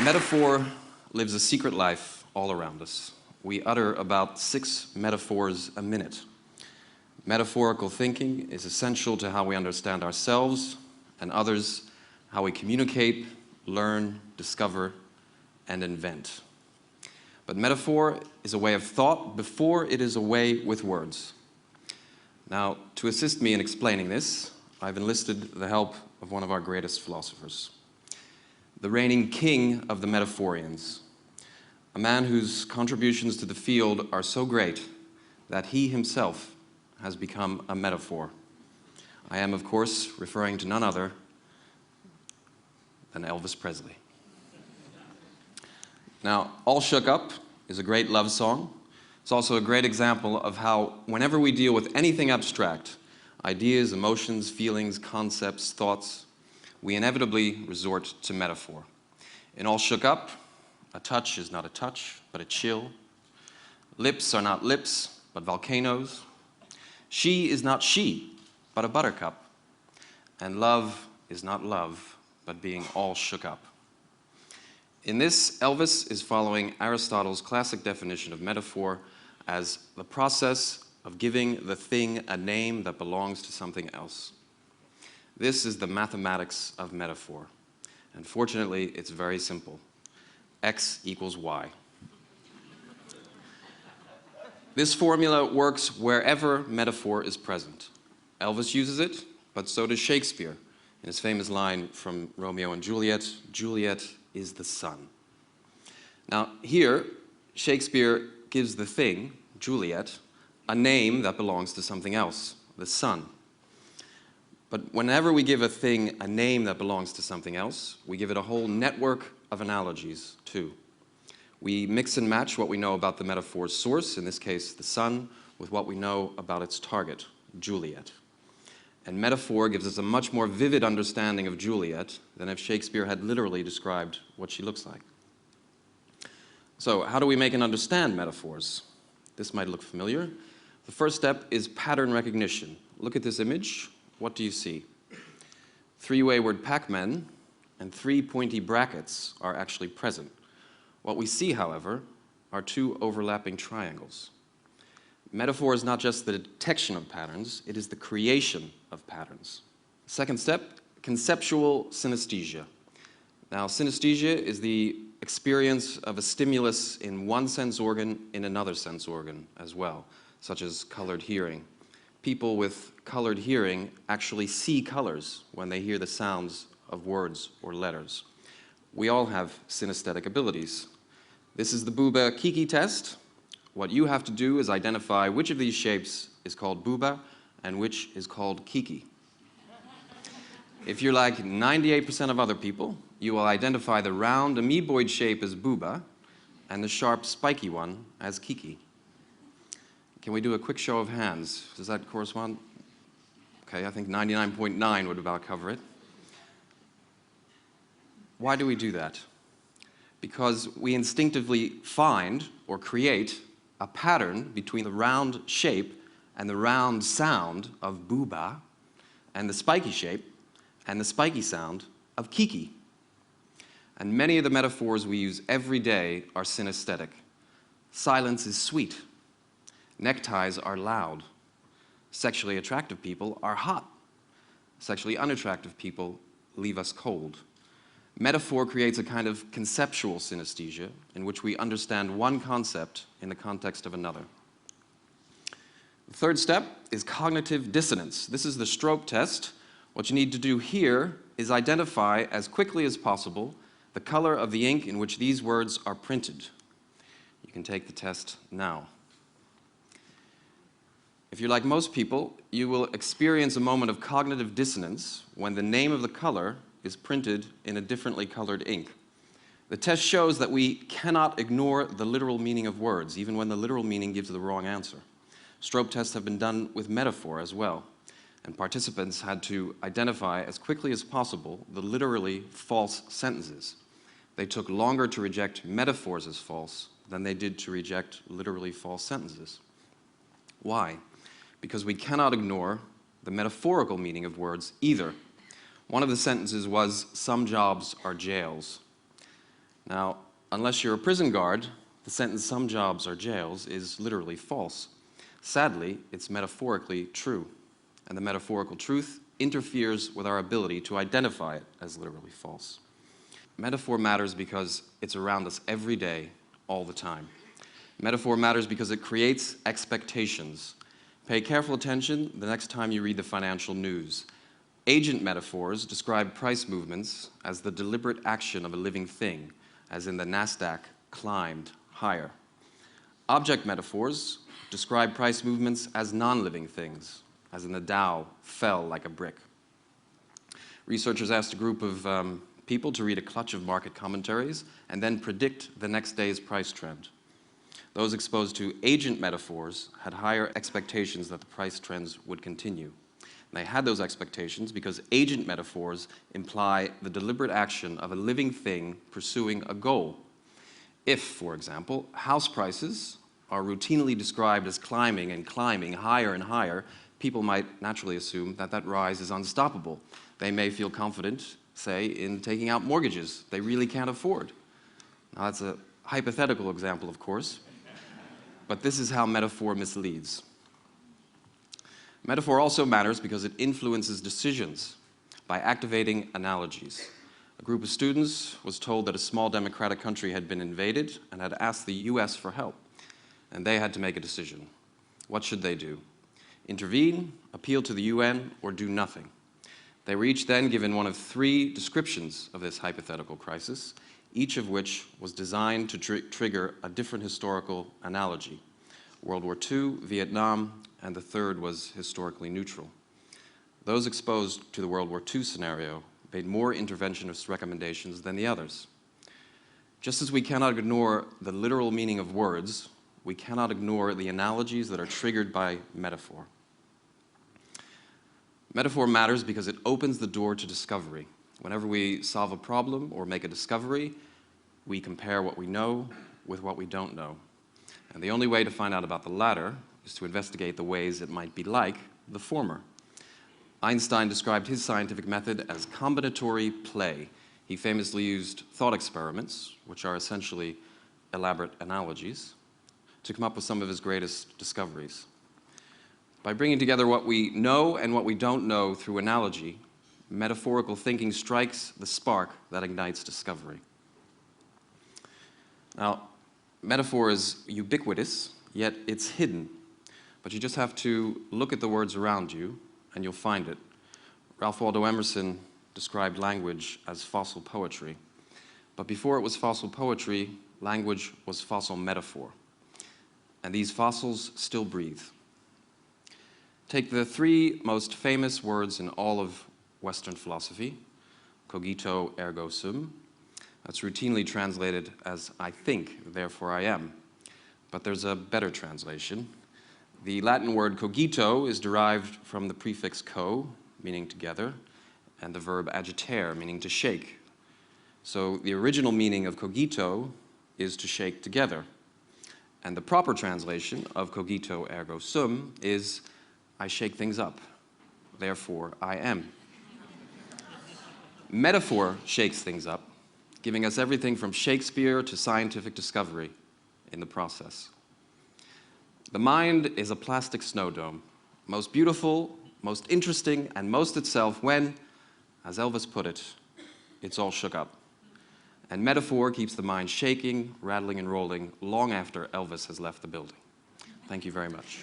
Metaphor lives a secret life all around us. We utter about 6 metaphors a minute. Metaphorical thinking is essential to how we understand ourselves and others, how we communicate, learn, discover, and invent. But metaphor is a way of thought before it is a way with words. Now, to assist me in explaining this, I've enlisted the help of one of our greatest philosophers, the reigning king of the metaphorians, a man whose contributions to the field are so great that he himself has become a metaphor. I am, of course, referring to none other than Elvis Presley. Now, All Shook Up is a great love song. It's also a great example of how, whenever we deal with anything abstract, ideas, emotions, feelings, concepts, thoughts, we inevitably resort to metaphor. In All Shook Up, a touch is not a touch, but a chill. Lips are not lips, but volcanoes. She is not she, but a buttercup. And love is not love, but being all shook up. In this, Elvis is following Aristotle's classic definition of metaphor as the process of giving the thing a name that belongs to something else. This is the mathematics of metaphor. And fortunately, it's very simple. X equals Y. This formula works wherever metaphor is present. Elvis uses it, but so does Shakespeare in his famous line from Romeo and Juliet, "Juliet is the sun." Now here, Shakespeare gives the thing, Juliet, a name that belongs to something else, the sun. But whenever we give a thing a name that belongs to something else, we give it a whole network of analogies too. We mix and match what we know about the metaphor's source, in this case the sun, with what we know about its target, Juliet. And metaphor gives us a much more vivid understanding of Juliet than if Shakespeare had literally described what she looks like. So how do we make and understand metaphors? This might look familiar. The first step is pattern recognition. Look at this image. What do you see? 3 wayward pac-men and 3 pointy brackets are actually present. What we see, however, are 2 overlapping triangles. Metaphor is not just the detection of patterns, it is the creation of patterns. Second step, conceptual synesthesia. Now, synesthesia is the experience of a stimulus in one sense organ in another sense organ as well, such as colored hearing. People with colored hearing actually see colors when they hear the sounds of words or letters. We all have synesthetic abilities. This is the Booba Kiki test. What you have to do is identify which of these shapes is called Booba and which is called Kiki. If you're like 98% of other people, you will identify the round amoeboid shape as Booba and the sharp spiky one as Kiki. Can we do a quick show of hands? Does that correspond? Okay, I think 99.9 would about cover it. Why do we do that? Because we instinctively find or create a pattern between the round shape and the round sound of Booba and the spiky shape and the spiky sound of Kiki. And many of the metaphors we use every day are synesthetic. Silence is sweet. Neckties are loud. Sexually attractive people are hot. Sexually unattractive people leave us cold. Metaphor creates a kind of conceptual synesthesia in which we understand one concept in the context of another. The third step is cognitive dissonance. This is the stroke test. What you need to do here is identify as quickly as possible the color of the ink in which these words are printed. You can take the test now. If you're like most people, you will experience a moment of cognitive dissonance when the name of the color is printed in a differently colored ink. The test shows that we cannot ignore the literal meaning of words, even when the literal meaning gives the wrong answer. Stroke tests have been done with metaphor as well, and participants had to identify as quickly as possible the literally false sentences. They took longer to reject metaphors as false than they did to reject literally false sentences. Why? Because we cannot ignore the metaphorical meaning of words either. One of the sentences was, "Some jobs are jails." Now, unless you're a prison guard, the sentence "some jobs are jails" is literally false. Sadly, it's metaphorically true, and the metaphorical truth interferes with our ability to identify it as literally false. Metaphor matters because it's around us every day, all the time. Metaphor matters because it creates expectations. Pay careful attention the next time you read the financial news. Agent metaphors describe price movements as the deliberate action of a living thing, as in the Nasdaq climbed higher. Object metaphors describe price movements as non-living things, as in the Dow fell like a brick. Researchers asked a group of people to read a clutch of market commentaries and then predict the next day's price trend. Those exposed to agent metaphors had higher expectations that the price trends would continue. And they had those expectations because agent metaphors imply the deliberate action of a living thing pursuing a goal. If, for example, house prices are routinely described as climbing and climbing higher and higher, people might naturally assume that that rise is unstoppable. They may feel confident, say, in taking out mortgages they really can't afford. Now, that's a hypothetical example, of course, but this is how metaphor misleads. Metaphor also matters because it influences decisions by activating analogies. A group of students was told that a small democratic country had been invaded and had asked the US for help, and they had to make a decision. What should they do? Intervene, appeal to the UN, or do nothing? They were each then given one of three descriptions of this hypothetical crisis, each of which was designed to trigger a different historical analogy. World War II, Vietnam, and the third was historically neutral. Those exposed to the World War II scenario made more interventionist recommendations than the others. Just as we cannot ignore the literal meaning of words, we cannot ignore the analogies that are triggered by metaphor. Metaphor matters because it opens the door to discovery. Whenever we solve a problem or make a discovery, we compare what we know with what we don't know. And the only way to find out about the latter is to investigate the ways it might be like the former. Einstein described his scientific method as combinatory play. He famously used thought experiments, which are essentially elaborate analogies, to come up with some of his greatest discoveries. By bringing together what we know and what we don't know through analogy, metaphorical thinking strikes the spark that ignites discovery. Now, metaphor is ubiquitous, yet it's hidden. But you just have to look at the words around you, and you'll find it. Ralph Waldo Emerson described language as fossil poetry. But before it was fossil poetry, language was fossil metaphor. And these fossils still breathe. Take the three most famous words in all of Western philosophy: cogito ergo sum. That's routinely translated as "I think, therefore I am." But there's a better translation. The Latin word cogito is derived from the prefix co, meaning together, and the verb agitare, meaning to shake. So the original meaning of cogito is to shake together. And the proper translation of cogito ergo sum is "I shake things up, therefore I am." Metaphor shakes things up, giving us everything from Shakespeare to scientific discovery in the process. The mind is a plastic snow dome, most beautiful, most interesting, and most itself when, as Elvis put it, it's all shook up. And metaphor keeps the mind shaking, rattling, and rolling long after Elvis has left the building. Thank you very much.